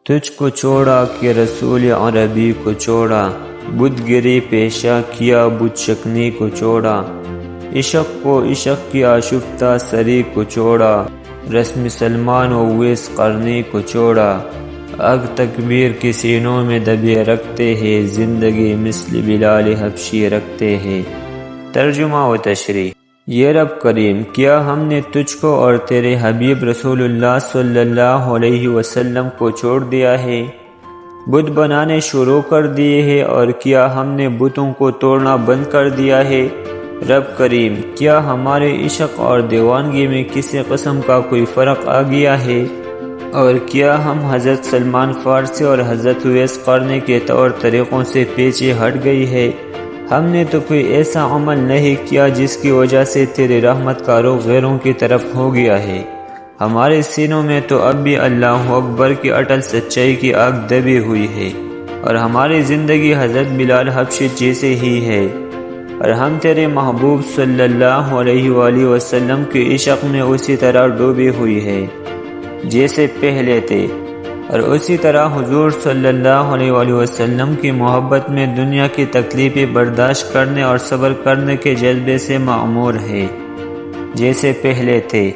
تجھ کو چھوڑا کہ رسول عربی کو چھوڑا، بت گری پیشہ کیا بت شکنی کو چھوڑا، عشق کو عشق کی آشفتہ سری کو چھوڑا، رسم سلمان و اویس قرنی کو چھوڑا، اگ تکبیر کے سینوں میں دبے رکھتے ہیں، زندگی مثل بلال حبشی رکھتے ہیں۔ ترجمہ و تشریح۔ یہ رب کریم، کیا ہم نے تجھ کو اور تیرے حبیب رسول اللہ صلی اللہ علیہ وسلم کو چھوڑ دیا ہے، بت بنانے شروع کر دیے ہیں، اور کیا ہم نے بتوں کو توڑنا بند کر دیا ہے؟ رب کریم، کیا ہمارے عشق اور دیوانگی میں کسی قسم کا کوئی فرق آ گیا ہے؟ اور کیا ہم حضرت سلمان فارسی اور حضرت اویس قرنی کے طور طریقوں سے پیچھے ہٹ گئی ہے؟ ہم نے تو کوئی ایسا عمل نہیں کیا جس کی وجہ سے تیری رحمت کا رخ غیروں کی طرف ہو گیا ہے۔ ہمارے سینوں میں تو اب بھی اللہ اکبر کی اٹل سچائی کی آگ دبی ہوئی ہے، اور ہماری زندگی حضرت بلال حبشی جیسے ہی ہے، اور ہم تیرے محبوب صلی اللہ علیہ وآلہ وسلم کے عشق میں اسی طرح ڈوبی ہوئی ہے جیسے پہلے تھے، اور اسی طرح حضور صلی اللہ علیہ وآلہ وسلم کی محبت میں دنیا کی تکلیفیں برداشت کرنے اور صبر کرنے کے جذبے سے معمور ہے جیسے پہلے تھے۔